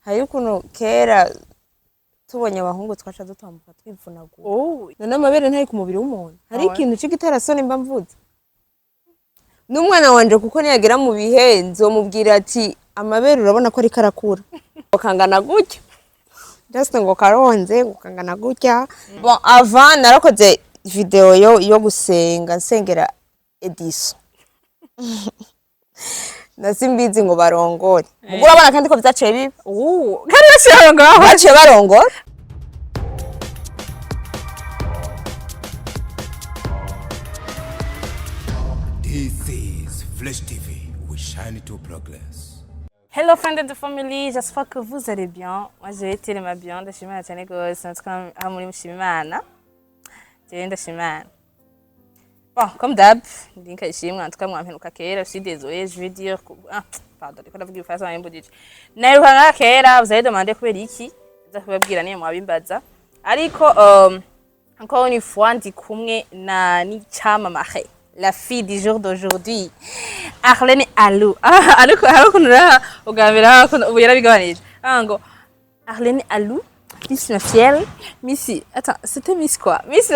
hari ukuntu kera tubonye abahungu twaca dutambuka twivunagura none amabere ntari ku mubiri w'umuntu hari ikintu cy'igiterasoni mba mvuze n'umwana wanje kuko niyagera mu bihe nzomubwira ati amabere urabona ko ari karakura ukangana gutya just ngo karonze ukangana gutya bon avant narakoze video yo gusenga nsengera Edisson na Simbizi ngo barongore mugura abana kandi ko byaciye bibi kandi bashira ngaho baciye barongora This is Flash TV, we shine to progress. Hello friends and family, j'espère que vous allez bien. Moi je vais tellement bien, ndashimira cyane gose natwe muri mushimimana. Ndashimira. Bon, comme d'hab, ndinka ishimwe natwe mwampenuka kera, je suis désolé, je vais dire pardon, ko ndavuga ifaransa n'imbo dici. Naruka kera, vous avez demandé kubera iki? Nza kubabwira niyo mwabimbaza. Ariko encore une fois ndi kumwe na ni Chimamanda. La fille du jour d'aujourd'hui. Arlene Alou. Ariko nura ugambira ko ubuyera bigabanije. Ngo Arlene Alou, Miss Mafiel, Missy. Attends, c'était Miss quoi? Miss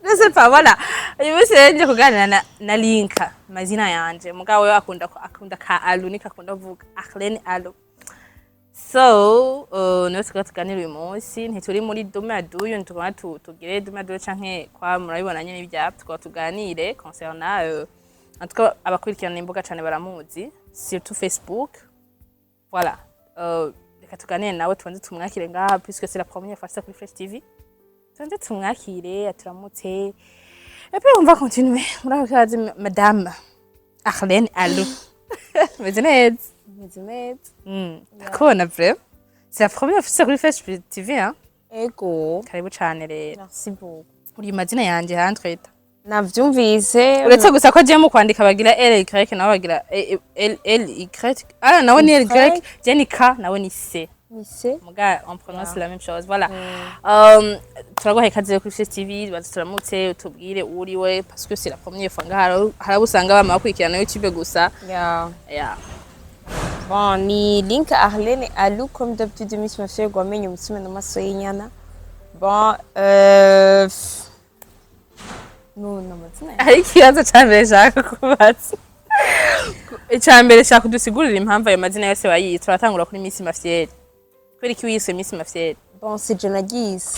je sais pas, voilà. Miss nje kuganira na Linka, mazina yanje. Mugawe akunda ka Alou nika akunda kuvuga Arlene Alou. So, natwe tuganira uyu munsi ntituri muri domaduyo ntugana tugire domaduyo canke kwa murabibona nyene ibyapfa tukaba tuganire concernant natwe abakurikirana imbuga cyane baramuzi surtout Facebook. Voilà. Reka tuganire nawe tubanze tumwakire ngaha puisque c'est la première fois kuri Flash TV. Tubanze tumwakire aturamutse. Et puis on va continuer. Murakaze madame Arlene Alou. Mezenez. D'accord, vrai. C'est la première fois que Flash TV, hein? ego Karibu cyane rero. merci beaucoup Uri mazina yanje handweta. navyumvise Uretse gusa ko agiye mu kwandika bagira LY nawe bagira LY. Nawe ni LY, je ni K nawe ni C. mise Muga on prononce la même chose. Voilà. Turaguhaye ikaze kuri Flash TV, baza turamutse utubwire uriwe parce que c'est la première fois ngaha harabusanga bamakurikirana YouTube gusa. Yeah. bon ni link Arlene Alou comme d'habitude Miss Mafiel gwamenye umutsime n'amaso y'inyana bon no namazina Hari ikibazo cyambere shaka kubaza. Icyambere shaka kudusigurira impamvu ayo mazina yose bayi turatangura kuri Miss Mafiel. Kweri ki wise Miss Mafiel? bon c'est je nagise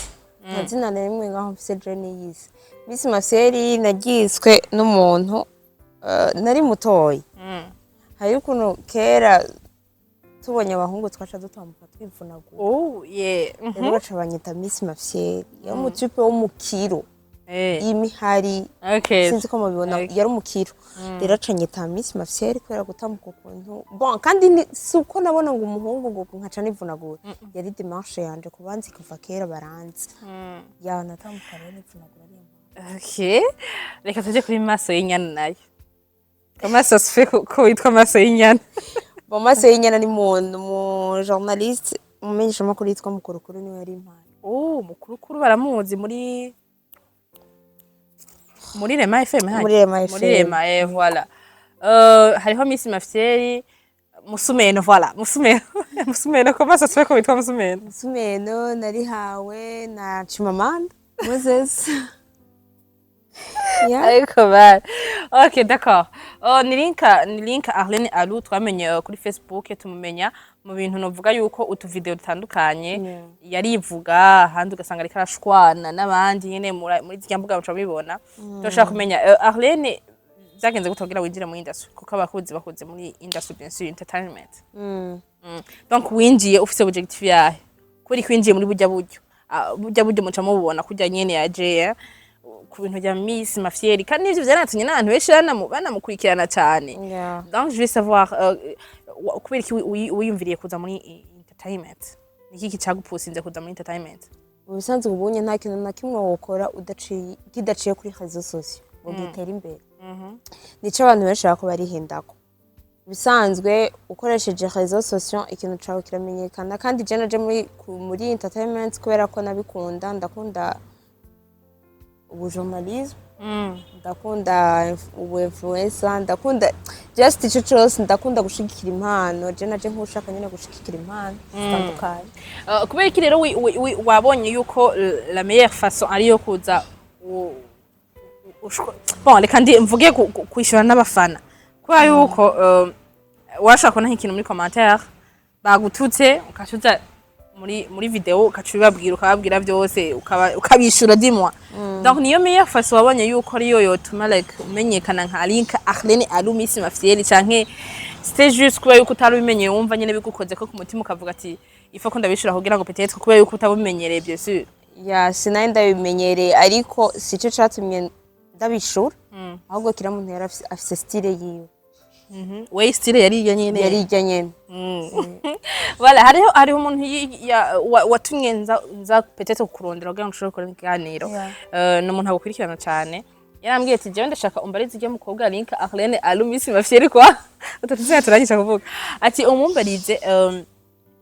mazina rimwe ngaho mfise je niyise Miss Mafiel nagiswe n'umuntu nari mutoyi hari ukuntu kera tubonye abahungu twaca dutambuka twivunagura Yeah. rero baca banyita Miss Mafiel yo mu type wo mukiro imihari Okay. sinzi ko mubibona yari umukiro rero acanyita Miss Mafiel kubera gutambuka ukuntu bon kandi suko nabona ngo umuhungu ngo nkaca nivunagura yari dimanche yanje kubanzi kuva kera baranzi ya natambuka rero nivunagura Okay. Reka tuje kuri maso y'inyana nayo. Amaso sfe ko witwa maso y'inyana. bon maso y'inyana ni mu journaliste umenyesha makuru yitwa mukurukuru niwe yari impano Mukurukuru baramuzi muri Rema FM hano. muri Rema FM Muri Rema voilà. Hariho Miss Mafiel Musumeno voilà. Musumeno ko maso sfe ko witwa Musumeno. Musumeno nari hawe na Chimamanda Moses Ariko bari. Okay, d'accord. Ni link Arlene Alou twamenye kuri Facebook tumumenya mu bintu novuga yuko utu video dutandukanye yarivuga handi ugasanga ari karashwana n'abandi nyene muri zya mbuga baca bibona. Turashaka kumenya Arlene zagenze gutogira winjira mu industry kuko abakuzi muri industry bien sûr entertainment. Donc winjiye ufise objectif yahe kuri kwinjiye muri burya buryo muca mubona kujya nyene yaje ku bintu bya Miss Mafiel kandi ivyo byanatumye n'abantu benshi banamukurikirana cyane. Donc je vais savoir kubera ki uyumviriye kuza muri entertainment niki kicagupusinze kuza muri entertainment? Ubisanzwe ubunye nta kintu na kimwe wokora kidaciye kuri réseaux sociaux ngo gitera imbere nico abantu benshi bako barihindako bisanzwe ukoresheje réseaux sociaux ikintu cawe kiramenyekana kandi je naje muri entertainment kubera ko nabikunda ndakunda ubu journalisme ndakunda ubu influencer, ndakunda just ico cose, ndakunda gushigikira impano, je naje nkushaka nyene gushigikira impano zitandukanye. kubera iki rero wabonye yuko la meilleure façon ari yo kuza bon reka mvuge kwishura n'abafana kubera yuko washaka kubona nk'ikintu muri commentaire bagututse ukashuza muri video ukababwira byose ukabishura dimwa. Donc niyo meilleure façon wabonye yuko ari yo yotuma like umenyekana nka link Arlene Alumisi Mafieli canke c'était juste kubera yuko utarubimenye wumva nyene bigukoze ko ku mutima ukavuga ati ifa ko ndabishura kugira ngo peut-être kubera yuko utabumenyereye bien sûr. Ya sinari ndabimenyereye ariko sico catumye ndabishura ahubwo kira muntu yari afise style yiwe. We style yari nyene voilà hariho umuntu watumye nza peut-être kurondera kugira ngo ushobore gukora ikiganiro no umuntu agukurikirana cyane yarambwiye ati jewe ndashaka umbarize ijye mukobwa link Arlene Alumisi Mafieli kwa utatuze turagisha kuvuga ati umumbarize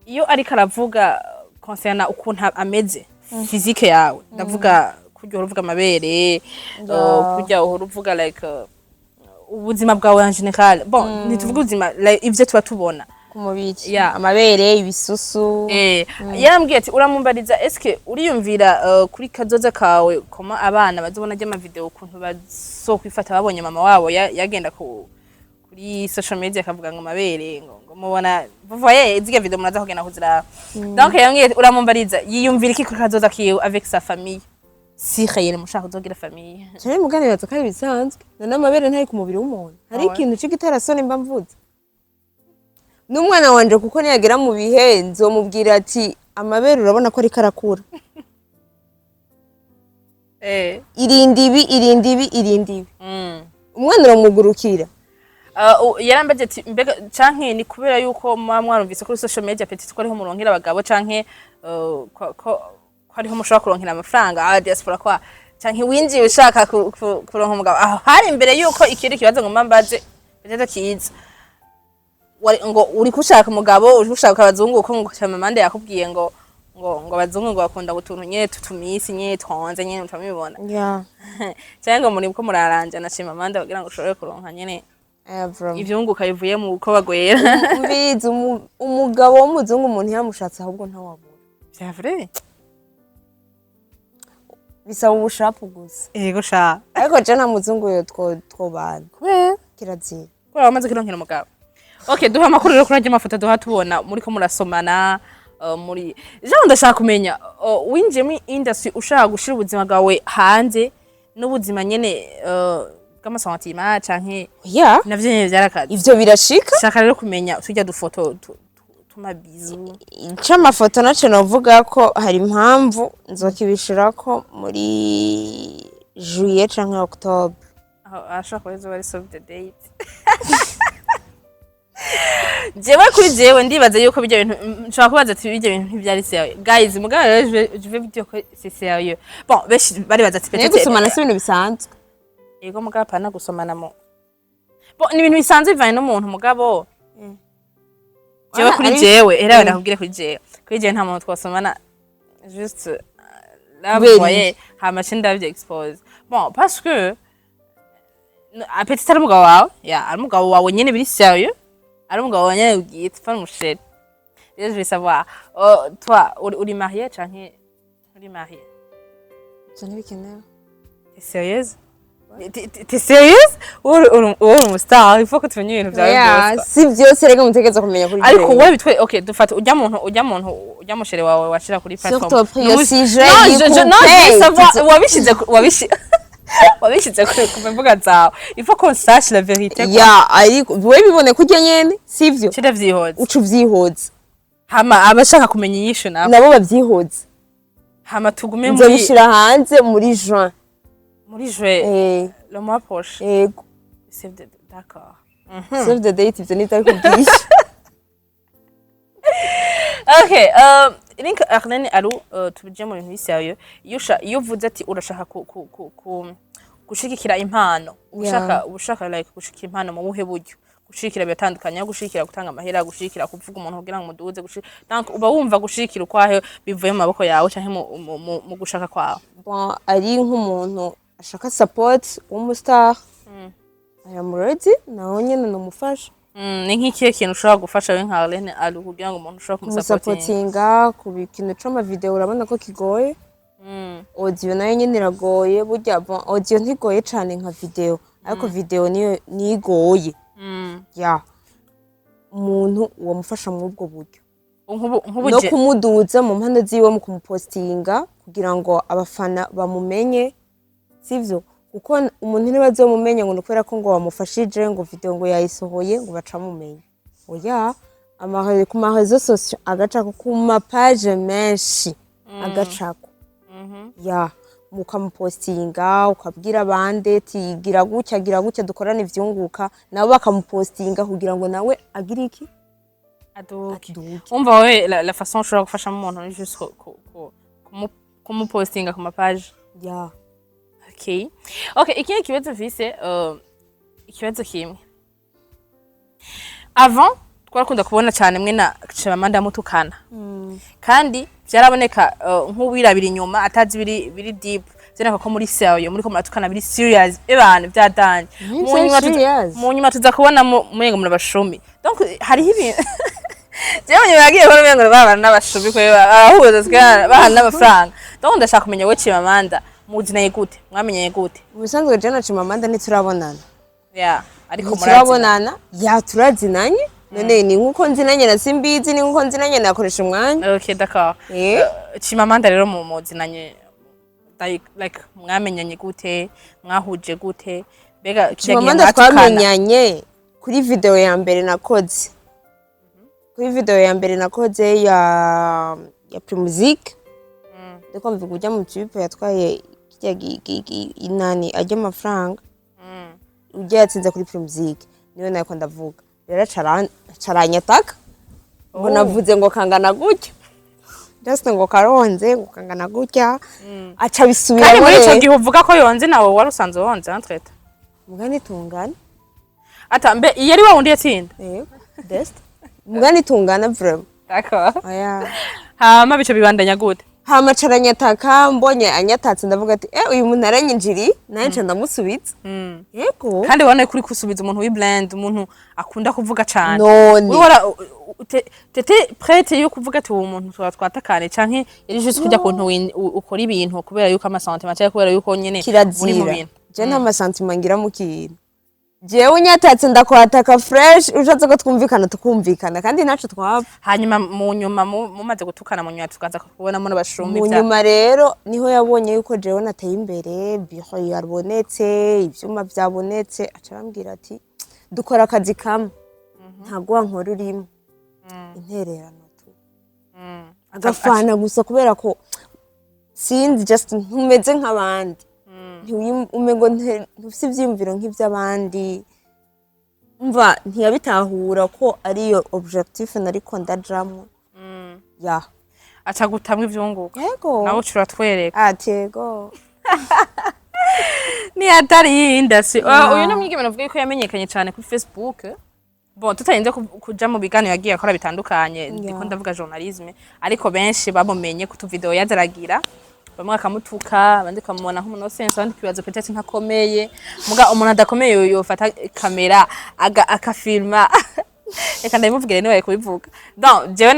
iyo ariko aravuga concernant ukuntu ameze physique yawe ndavuga kujya uruvuga amabere kujya uruvuga like ubuzima bwawe en general bon nituvuga ubuzima like ivyo tuba tubona ku mubiri amabere ibisusu yarambwiye ati uramumbariza eske uriyumvira kuri kazoza kawe koma abana bazobona je ama video ukuntu bazokwifata babonye mama wabo yagenda kuri social media akavuga ngo amabere ngo mubona voyez iziga video munaza kugenda kuzira donc yarambwiye uramumbariza yiyumvira iki kuri kazoza kiwe avec sa famille si khayene mushaka uzogira famille cyane muganira tukari bisanzwe n'amabere ntari ku mubiri w'umuntu hari ikintu cy'igitera soni mba mvuze n'umwana wanje kuko niyagera mu bihe nzomubwira ati amabere urabona ko ari karakura irindi umwana uramugurukira yarambaje ati mbega canke ni kubera yuko mwarumvise kuri social media petit ko ariho muronkera abagabo canke ko hariho mushaka kuronkera amafaranga diaspora kwa canke winjiye ushaka kuronka umugabo aho hari imbere yuko ikiri kibazo ngo mambaze peut-être kiza ngo uri kushaka umugabo uri kushaka abazungu uko ngo Chimamanda yakubwiye ngo abazungu ngo bakunda gutuntu nye tutumisi nye twonze nye utamibona cyangwa muri ko muraranja na Chimamanda bagira ngo ushobore kuronka nyene ivyunguka bivuye mu uko bagwera mbizi umugabo w'umuzungu umuntu yamushatse ahubwo ntawabura c'est vrai bisaba ubushapu gusa yego sha ariko je na muzungu yo twobana kirazira ko bamaze kironkera umugabo. Okay, duha makuru rero kuraje amafoto duha tubona muri ko murasomana muri jean ndashaka kumenya winje mu industry ushaka gushira ubuzima bwawe hanze n'ubuzima nyene bw'amasantima canke navyo nyene byarakaze ivyo birashika shaka rero kumenya tujya dufoto tumabizu c'amafoto naco novuga ko hari impamvu nzokibishirako muri juillet canke octobre ashaka kuzo bari save the date jewe kuri jewe ndibaza yuko bijya bintu nshaka kubaza ati bijya bintu byari sérieux guys mugabo rero je vais vous dire que c'est sérieux bon bari baza ati peut-être gusomana si ibintu bisanzwe yego mugabo pana gusomana mo bon ni ibintu bisanzwe bivanye n'umuntu mugabo jewe kuri jewe era nakubwire kuri jewe nta muntu twasomana juste là vous voyez ha machine d'avie expose bon parce que peut-être ari umugabo wawe ari umugabo wawe nyene biri sérieux ari umugabo nyene ugite fa umusheri rero je veux savoir toi uri marié canke uri marié je ne bikenewe t'es sérieuse t'es sérieuse uri star il faut que tumenye ibintu byawe byose si byose rega mutegeza kumenya kuri ariko wewe bitwe okay dufata ujya musheri wawe washira kuri platform surtout si je wabishize ku mvuga zawe il faut qu'on sache la vérité ariko wewe bibone kujya nyene sivyo cyo davyihoza ucu vyihoza hama abashaka kumenya inyishu nabo bavyihoza hama tugume muri nzobishira hanze muri juin le mois prochain yego d'accord save the date ivyo nitari kubwisha okay link Arlene Alu tubije mu bintu bisyayo iyo uvuze ati urashaka gushikira impano ushaka like gushikira impano mu buhe buryo gushikira bitandukanye gushikira gutanga amahera gushikira kuvuga umuntu kugira ngo muduze donc uba wumva gushikira kwahe bivuye mu maboko yawe canke mu gushaka kwawe ari nk'umuntu ashaka support w'umustar I am ready naho nyene nomufasha ni nk'ikihe kintu ushobora gufasha we nka Arlene ari kugira ngo umuntu ushobora kumusapotinga ku kintu c'amavideo urabona ko kigoye audio nayo nyene iragoye burya audio ntigoye cane nka video ariko video niyo nigoye ya umuntu wamufasha muri ubwo buryo no kumuduza mu mpande ziwe mu kumupostinga kugira ngo abafana bamumenye sivyo kuko umuntu ntibazomumenya ngo nukubera ko ngo wamufashije ngo video ngo yayisohoye ngo bacamumenye oya amahari ku marezo social agacako ku mapage menshi agacako ya mukamupostinga ukabwira abande tigira gutya dukorana ivyunguka nabo bakamupostinga kugira ngo nawe agira iki aduki umva we la façon ushobora gufasha umuntu ni juste kumupostinga ku mapage ya okay ikindi kibazo mfise ikibazo kimwe avant twarakunda kubona cyane mwe na Chimamanda mutukana kandi byaraboneka nk'uwirabira inyuma atazi biri deep zenaka ko muri serious muri ko muratukana biri serious ebana byadanye mu nyuma tuza kubona mwengo muri bashumi donc hariho ibintu jewe nyagiye ko mwengo babana n'abashumi ko ahuza zikana bahana n'amafaranga donc ndashaka kumenya we Chimamanda muzinaye gute mwamenye gute ubusanzwe je na Chimamanda ntiturabonana ariko murabonana turazinanye none ni nkuko nzinanye na Simbizi ni nkuko nzinanye nakoresha umwanya okay d'accord Chimamanda rero mu muzinanye like mwamenyanye gute mwahuje gute bega Chimamanda twamenyanye kuri video ya mbere nakoze ya Primusic ndiko mvuga ujya mu type yatwaye inani ajya amafaranga ujya yatsinze kuri Primusic niwe nako ndavuga rero caranyataka ngo navuze ngo kangana gutya just ngo karonze ngo kangana gutya aca bisubira kandi muri ico gihe uvuga ko yonze nawe warusanze wonze entrete mugani tungana atambe yari wa wundi yatsinda best mugani tungana vraiment d'accord aya hama bico bibandanya gute hama caranyataka mbonye anyatatse ndavuga ati uyu muntu aranyinjiri nanje ndamusubiza yego kandi wane kuri kusubiza umuntu wi blend umuntu akunda kuvuga cyane none tete prête yo kuvuga ati uwo muntu twatakane canke yari juste kujya kuntu ukora ibintu kubera yuko amasantima cyangwa kubera yuko nyene muri mu bintu je nta masantima ngira mu kintu jewe nyatatse ndakwataka fresh ushatse ko twumvikana tukumvikana kandi naco twapfa hanyuma mu nyuma mumaze gutukana mu nyuma tukaza kubonamo n'abashumi mu nyuma rero niho yabonye yuko jewe nateye imbere biho yarbonetse ivyuma byabonetse acarambwira ati dukora akazi kamwe ntago nkora urimo intererano tu agafana gusa kubera ko sinzi just ntumeze nk'abandi umego ntufise ivyimviro nk'ivy'abandi umva ntiyabitahura ko ariyo objectif nariko ndajamwo ya aca gutamwa ivyunguka yego nawe ucura twereka atego ni atari industry uyu no mwigeme navuga ko yamenyekanye cyane kuri Facebook bon tutarinze kuja mu biganiro yagiye akora bitandukanye ndiko ndavuga journalisme ariko benshi bamumenye ku tu video yazaragira bamwe akamutuka abandi kamubona nk'umuntu sense abandi kibazo peut-être ntakomeye muga umuntu adakomeye yofata kamera akafilma eka ndabimuvugire niwe kubivuga donc jewe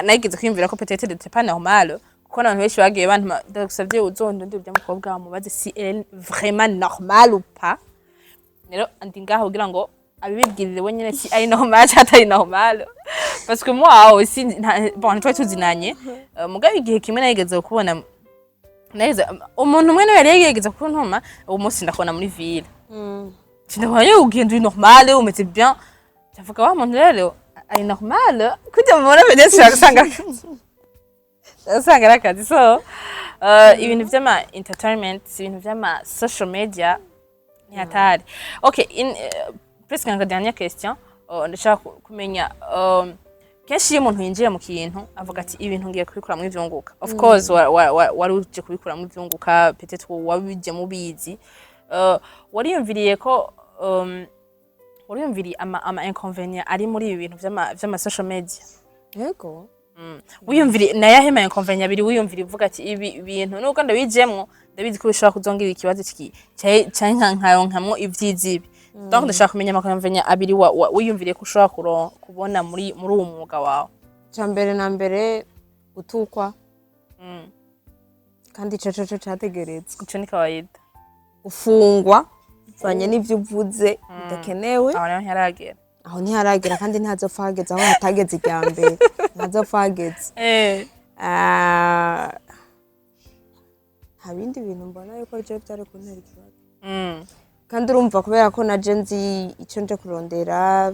nagize kwimvira ko peut-être de pas normal kuko abantu benshi bagiye bantuma ndagusavye uzondo ndi urya mukobwa mubaze si elle vraiment normal ou pas rero andi ngaho kugira ngo abibibwirire wenyene si ari normal atari normal parce que moi aussi bon toi tuzinanye muga igihe kimwe nageze kubona neza umuntu mwene yari yegeze kuntuma uwo munsi ndakona muri ville ndabona ugenda normal umeze bien ndavuga wa muntu rero ari normal kujya mubona peut-être usanga rakazi so ibintu vy'ama entertainment ibintu vy'ama social media ni hatari okay presque nga dernière question ndashaka kumenya kenshi iyo umuntu yinjiye mu kintu avuga ati ibintu ngiye kubikora mu ivyunguka of course waruje kubikora mu ivyunguka peut-être wabije mubizi wariyumviriye ko wariyumviriye ama inconvénients ari muri ibi bintu vy'ama social media yego wiyumvire naye ahema inconvénient abiri wiyumvire uvuga ati ibi bintu nuko ndabijemwo ndabizi ko bishobora kuzongira ikibazo cyane nkayo ivyizibi donc ndashaka kumenya amaconvénient abiri wiyumvire ko ushobora kubona muri uwo mwuga wawe. Cyambere na mbere gutukwa kandi cece cyategeretse ico ni kawaida. Ufungwa banye n'ivyo uvuze bidakenewe aho ntiharagera kandi ntazopfa hageze aho hatageze iryambere ntazopfa hageze habindi bintu mbona yuko je byari kuntera ikibazo kandi urumva kubera ko naje nzi ico nje kurondera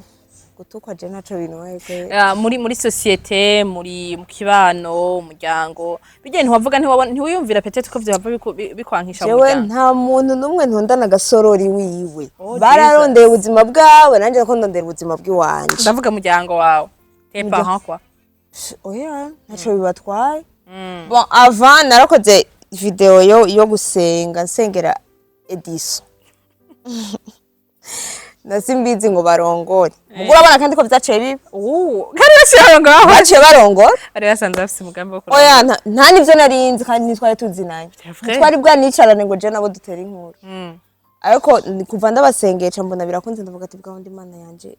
gutukwa je ntaco bintu weke muri societe muri mu kibano umuryango bijye ntiwavuga ntiwiyumvira peut-être ko vyava bikwankisha mu jewe nta muntu numwe ntondana gasorori wiwe bararondeye ubuzima bwawe nanje ko ndondera ubuzima bw'iwanje ndavuga muryango wawe tes parents quoi oya ntaco bibatwaye bon avant narakoze video yo gusenga nsengera Edisson na Simbizi ngo barongore mugura abana kandi ko byaciye bibi kandi baciye barongora ari basanze bafite umugambi wo oya nta nivyo narinzi kandi nitwari tuzinanye twari bwanicarane ngo je nabo dutera inkuru ariko kuva ndabasengesha mbona birakunze ndavuga ati bwa wundi Imana yanje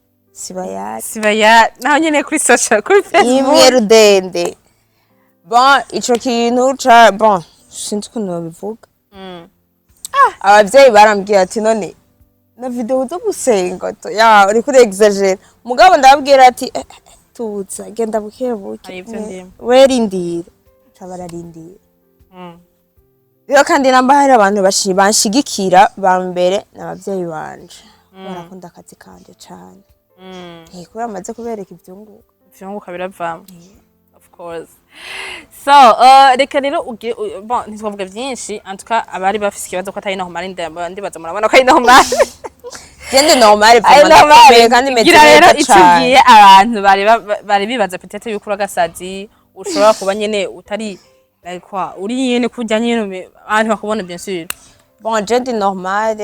sibayari naho nyene kuri social kuri Facebook imwe rudende bon ico kintu ca bon sinzi ukuntu babivuga abavyeyi barambwira ati none na video zo gusenga to ya uri kuri exagere mugabo ndababwira ati tuza genda bukebuke werindira cabararindira rero kandi namba hari abantu banshigikira bambere n'abavyeyi banje barakunda akazi kanje cyane kuri amaze kubereka ivyunguka biravamo of course. So reka rero bon ntitwavuga byinshi en tout cas abari bafise ikibazo ko atari normal ndibaza murabona ko ari normal gende normal vraiment kandi meze rero itugiye abantu bari bibaza peut-être yuko uragasazi ushobora kuba nyene utari like quoi uri nyene kujya nyene abantu bakubona bien sûr bon gende normal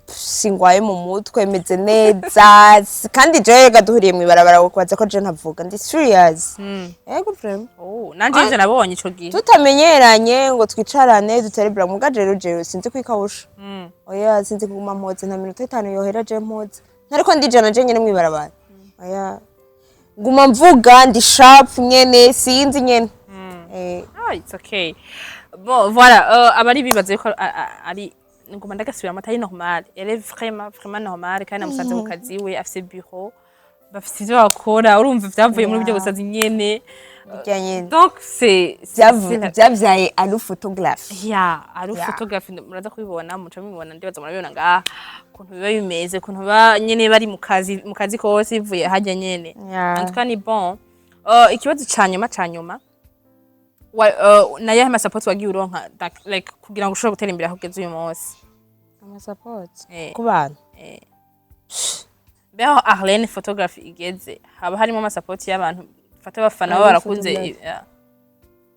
singwaye mu mutwe meze neza kandi je gaduhuriye mu ibarabara kwaza ko je ntavuga ndi serious yego vraiment nanje nje nabonye ico gihe tutamenyeranye ngo twicarane duterebra mu gajero je sinzi kwikawusha oya sinzi kuguma mpoze na minota 5 yohera je mpoze nariko ndijana je nyene mu ibarabara oya nguma mvuga ndi sharp nyene sinzi nyene it's okay. Bon voilà abari bibaze ko ari ngoma ndagasubira amata normal elle est vraiment normal kandi namusanze mu kazi we afise bureau bafise ivyo bakora urumva vyavuye muri byo gusaza nyene donc c'est vyavyaye alu photographe alu photographe muraza kubibona muca mubibona ndibaza murabibona ngaha kuntu biba bimeze kuntu ba nyene bari mu kazi kose ivuye hajya nyene en tout cas ni bon ikibazo cyanyuma na yahe support wagiye uronka like kugira ngo ushobore gutera imbere kugeza uyu munsi support ku bantu beho Arlene photography igeze haba harimo support y'abantu fata bafana barakunze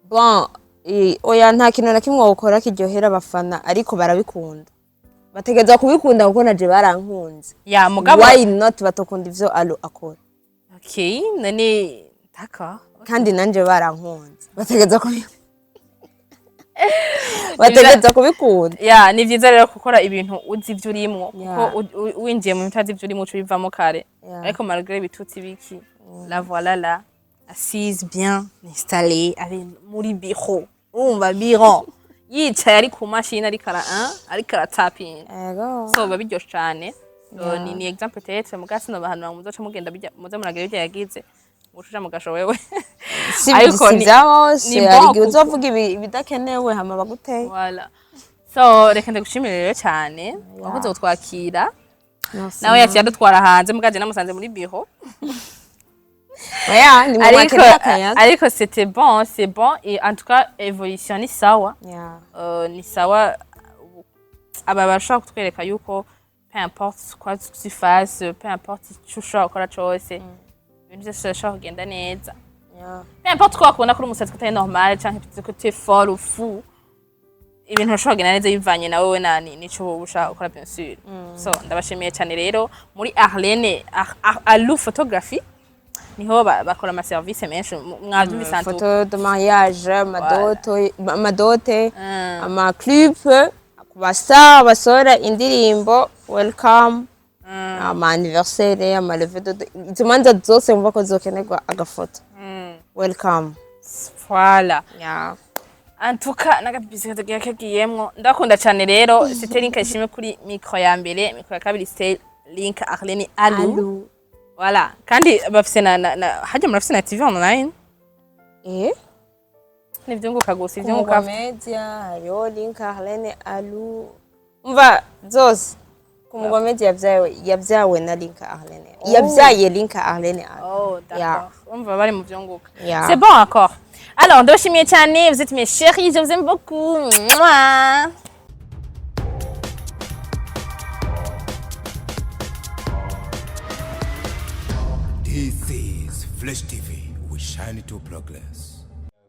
bon oya nta kintu na kimwe ukora kiryohera abafana ariko barabikunda bategeza kubikunda kuko naje barankunze mugabo why not batokunda ivyo alo akora okay nani d'accord kandi nanje barankunze bategeza kubikunda ni vyiza rero gukora ibintu uzi ivyo urimwo kuko winjiye mu mitazi ivyo urimwo ubivamo kare ariko malgré bitutsi biki la voilà là assise bien installée avec muri bureau umva bureau yicaye ari ku machine ari kara tapping so babiryoshe cyane ni example tete mugasi no bahanura muzoca mugenda muze muragira ibyo yagize ushuje mugasho wewe ariko ni byose ari uzovuga ibidakenewe hama baguteye voilà so reka ndagushimire rero cyane wakoze gutwakira nawe yaciye adutwara hanze mugaje namusanze muri bureau ni ariko c'est bon et en tout cas évolution ni sawa ni sawa aba bashaka kutwereka yuko peu importe quoi tu fasses peu importe icyo ushaka gukora cyose ibintu byose bishobora kugenda neza peu importe ko wakubona ko uri umusatsi utari normal cyangwa ko tu es folle ou fou ibintu bishobora kugenda neza bivanye na wewe n'icyo ushaka gukora bien sûr so ndabashimiye cyane rero muri Arlene alu photography niho bakora ama service menshi mwavyumvise antu photo de mariage amadote amaclip kubasa basora indirimbo welcome ama anniversaire ama leve de izo manza zose mva ko zokenerwa agafoto welcome voilà yeah. Antuka nagapibisi katagira kagiyemwo ndakunda cyane rero c'était link ishime kuri micro ya mbere micro ya kabiri c'est link Arlene Alu voilà kandi bafise na hajya murafise na TV online nivyunguka gusa ivyunguka media hariho link Arlene Alu umva zose kumugwa media yavyawe na link Arlene yavyaye link Arlene Alu oh d'accord umva bari mu vyunguka c'est bon encore. Alors, ndabashimiye cyane, vous êtes mes chéris, je vous aime beaucoup. Mouah. This is Flash TV. We shine to progress.